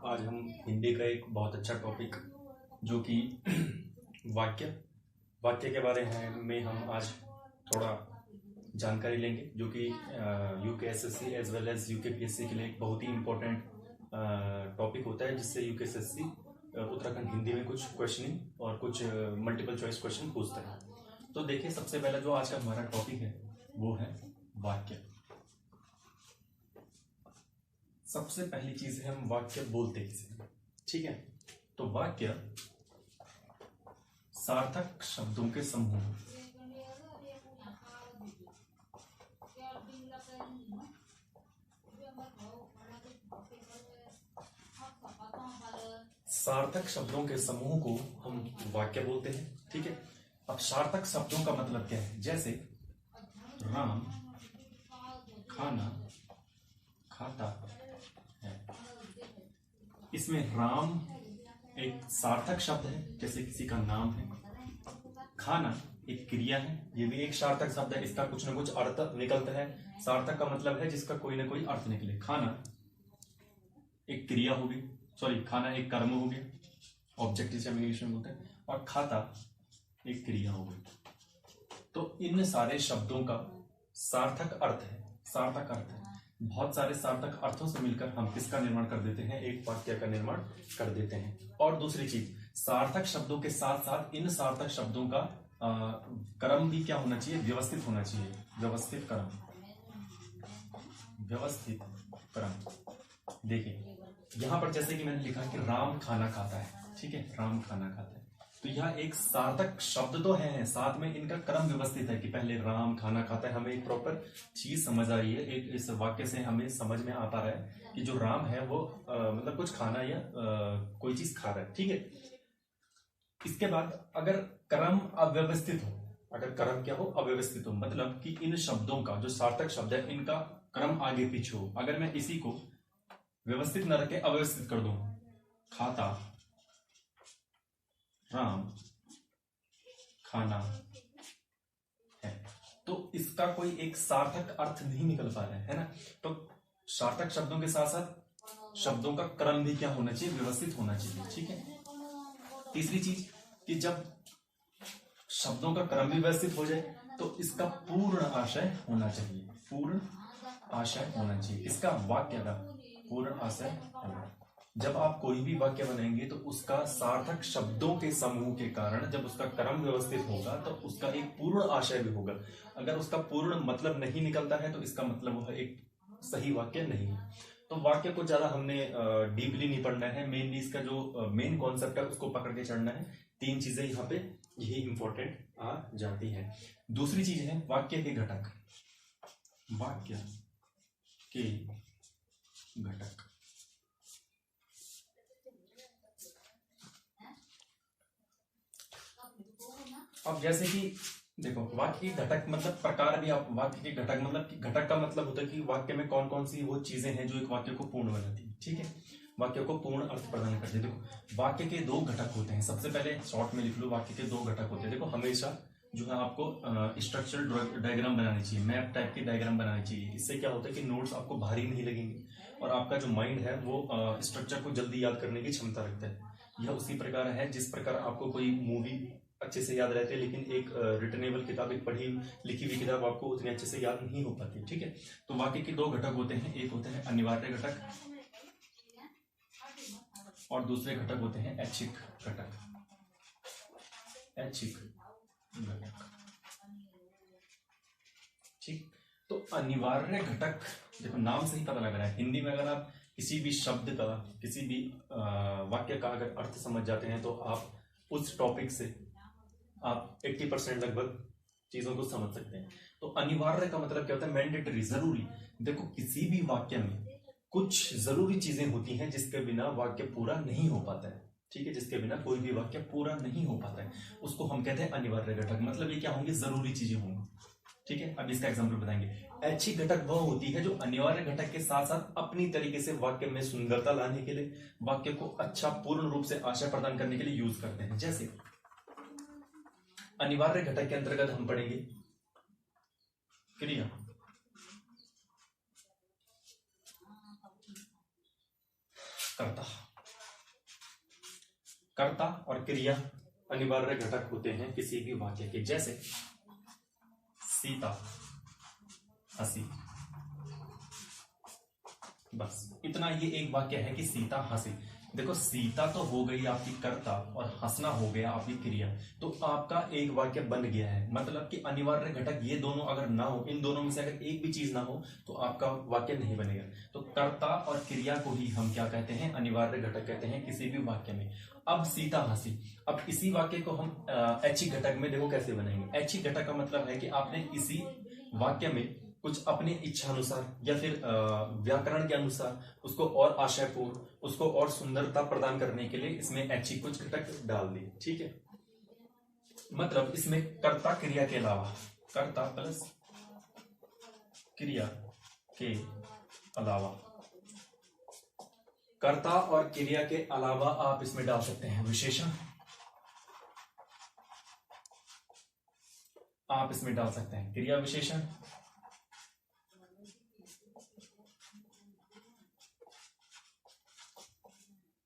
आज हम हिंदी का एक बहुत अच्छा टॉपिक जो कि वाक्य के बारे में हम आज थोड़ा जानकारी लेंगे, जो कि UKSSSC as well as UKPSC के लिए एक बहुत ही इम्पोर्टेंट टॉपिक होता है, जिससे यूकेएसएससी उत्तराखंड हिंदी में कुछ क्वेश्चनिंग और कुछ मल्टीपल चॉइस क्वेश्चन पूछता है। तो देखिए, सबसे पहला जो आज का हमारा टॉपिक है वो है वाक्य। सबसे पहली चीज है हम वाक्य बोलते किसे हैं, ठीक है। तो वाक्य सार्थक शब्दों के समूह, सार्थक शब्दों के समूह को हम वाक्य बोलते हैं, ठीक है। अब सार्थक शब्दों का मतलब क्या है? जैसे राम खाना खाता है, इसमें राम एक सार्थक शब्द है, जैसे किसी का नाम है। खाना एक क्रिया है, ये भी एक सार्थक शब्द है, इसका कुछ ना कुछ अर्थ निकलता है। सार्थक का मतलब है जिसका कोई ना कोई अर्थ निकले। खाना एक क्रिया होगी, सॉरी खाना एक कर्म हो गया, ऑब्जेक्ट जिसे इंग्लिश में बोलते हैं, और खाता एक क्रिया हो गई। तो इन सारे शब्दों का सार्थक अर्थ है, सार्थक अर्थ है। बहुत सारे सार्थक अर्थों से मिलकर हम किसका निर्माण कर देते हैं? एक वाक्य का निर्माण कर देते हैं। और दूसरी चीज, सार्थक शब्दों के साथ साथ इन सार्थक शब्दों का क्रम भी क्या होना चाहिए? व्यवस्थित होना चाहिए। व्यवस्थित क्रम, व्यवस्थित क्रम। देखिए यहां पर जैसे कि मैंने लिखा कि राम खाना खाता है, ठीक है, राम खाना खाता है, तो यह एक सार्थक शब्द तो है, साथ में इनका क्रम व्यवस्थित है कि पहले राम खाना खाता है। हमें एक प्रॉपर चीज समझ आ रही है, एक इस वाक्य से हमें समझ में आ पा रहा है कि जो राम है वो मतलब कुछ खाना या कोई चीज खा रहा है, ठीक है। इसके बाद अगर क्रम अव्यवस्थित हो, अगर क्रम क्या हो? अव्यवस्थित हो, मतलब कि इन शब्दों का जो सार्थक शब्द है इनका क्रम आगे पीछे हो। अगर मैं इसी को व्यवस्थित न रखे अव्यवस्थित कर दूं, खाता राम खाना है, तो इसका कोई एक सार्थक अर्थ नहीं निकल पा रहा है ना। तो सार्थक शब्दों के साथ साथ शब्दों का क्रम भी क्या होना चाहिए? व्यवस्थित होना चाहिए, ठीक है। तीसरी चीज कि जब शब्दों का क्रम भी व्यवस्थित हो जाए तो इसका पूर्ण आशय होना चाहिए, पूर्ण आशय होना चाहिए। इसका वाक्य का पूर्ण आशय होना। जब आप कोई भी वाक्य बनाएंगे तो उसका सार्थक शब्दों के समूह के कारण जब उसका क्रम व्यवस्थित होगा तो उसका एक पूर्ण आशय भी होगा। अगर उसका पूर्ण मतलब नहीं निकलता है तो इसका मतलब वह एक सही वाक्य नहीं है। तो वाक्य को ज्यादा हमने डीपली नहीं पढ़ना है, मेनली इसका जो मेन कॉन्सेप्ट है उसको पकड़ के चढ़ना है। तीन चीजें यहाँ पे यही इंपॉर्टेंट आ जाती है। दूसरी चीज है वाक्य के घटक, वाक्य के घटक। अब जैसे कि देखो, वाक्य के घटक मतलब प्रकार भी, आप वाक्य के घटक मतलब कि घटक का मतलब होता है कि वाक्य में कौन कौन सी वो चीजें हैं जो एक वाक्य को पूर्ण बनाती है, ठीक है, वाक्य को पूर्ण अर्थ प्रदान करती है। देखो वाक्य के दो घटक होते हैं, सबसे पहले शॉर्ट में लिख लो, वाक्य के दो घटक होते हैं। देखो हमेशा जो है आपको स्ट्रक्चरल डायग्राम बनानी चाहिए, मैप टाइप की डायग्राम बनानी चाहिए। इससे क्या होता है कि नोट्स आपको भारी नहीं लगेंगे और आपका जो माइंड है वो स्ट्रक्चर को जल्दी याद करने की क्षमता रखता है। यह उसी प्रकार है जिस प्रकार आपको कोई मूवी अच्छे से याद रहते हैं, लेकिन एक रिटनेबल किताब, एक पढ़ी लिखी हुई किताब आपको उतनी अच्छे से याद नहीं हो पाती, ठीक है। तो वाक्य के दो घटक होते हैं, एक होते हैं अनिवार्य घटक और दूसरे घटक होते हैं ऐच्छिक घटक, ऐच्छिक घटक, ठीक। तो अनिवार्य घटक, देखो नाम से ही पता लग रहा है, हिंदी में अगर आप किसी भी शब्द का, किसी भी वाक्य का अगर अर्थ समझ जाते हैं तो आप उस टॉपिक से आप 80% लगभग चीजों को समझ सकते हैं। तो अनिवार्य का मतलब क्या होता है? मैंडेटरी, जरूरी। देखो किसी भी वाक्य में कुछ जरूरी चीजें होती हैं जिसके बिना वाक्य पूरा नहीं हो पाता है, ठीक है, जिसके बिना कोई भी वाक्य पूरा नहीं हो पाता है, उसको हम कहते हैं अनिवार्य घटक। मतलब ये क्या होंगे? जरूरी चीजें होंगी, ठीक है। अब इसका एग्जाम्पल बताएंगे। ऐच्छिक घटक वह होती है जो अनिवार्य घटक के साथ साथ अपनी तरीके से वाक्य में सुंदरता लाने के लिए, वाक्य को अच्छा पूर्ण रूप से आशय प्रदान करने के लिए यूज करते हैं। जैसे अनिवार्य घटक के अंतर्गत हम पढ़ेंगे क्रिया, कर्ता, कर्ता और क्रिया अनिवार्य घटक होते हैं किसी भी वाक्य के। जैसे सीता हंसी, बस इतना ये एक वाक्य है कि सीता हंसी। देखो सीता तो हो गई आपकी कर्ता और हंसना हो गया आपकी क्रिया, तो आपका एक वाक्य बन गया है। मतलब कि अनिवार्य घटक ये दोनों अगर ना हो, इन दोनों में से अगर एक भी चीज ना हो तो आपका वाक्य नहीं बनेगा। तो कर्ता और क्रिया को ही हम क्या कहते हैं, अनिवार्य घटक कहते हैं किसी भी वाक्य में। अब सीता हंसी, अब इसी वाक्य को हम ऐच्छिक घटक में देखो कैसे बनाएंगे। ऐच्छिक घटक का मतलब है कि आपने इसी वाक्य में कुछ अपनी इच्छा अनुसार या फिर व्याकरण के अनुसार उसको और आशयपूर्ण, उसको और सुंदरता प्रदान करने के लिए इसमें ऐच्छिक कुछ घटक डाल दिए। ठीक है, मतलब इसमें कर्ता क्रिया के अलावा, कर्ता प्लस क्रिया के अलावा, कर्ता और क्रिया के अलावा आप इसमें डाल सकते हैं विशेषण, आप इसमें डाल सकते हैं क्रिया विशेषण,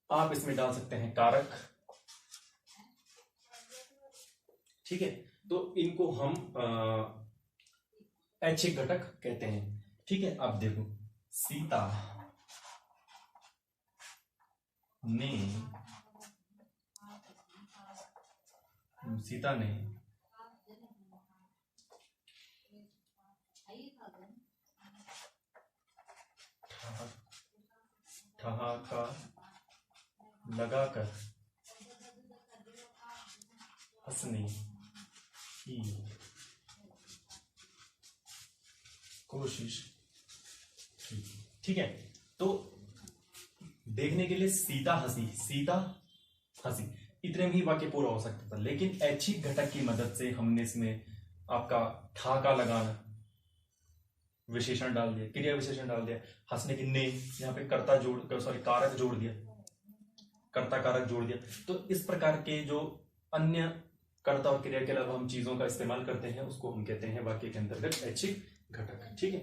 आप इसमें डाल सकते हैं कारक। ठीक है, तो इनको हम ऐच्छिक घटक कहते हैं। ठीक है, अब देखो सीता ने ठहाका लगाकर हंसने की कोशिश की। ठीक है, तो देखने के लिए सीता हंसी, सीता हंसी, इतने में ही वाक्य पूरा हो सकता था, लेकिन ऐच्छिक घटक की मदद से हमने इसमें आपका ठाका लगाना विशेषण डाल दिया, क्रिया विशेषण डाल दिया, हंसने की ने, यहाँ पे कर्ता कारक जोड़ दिया, कर्ता कारक जोड़ दिया। तो इस प्रकार के जो अन्य कर्ता और क्रिया के अलावा हम चीजों का इस्तेमाल करते हैं उसको हम कहते हैं वाक्य के अंतर्गत ऐच्छिक घटक। ठीक है,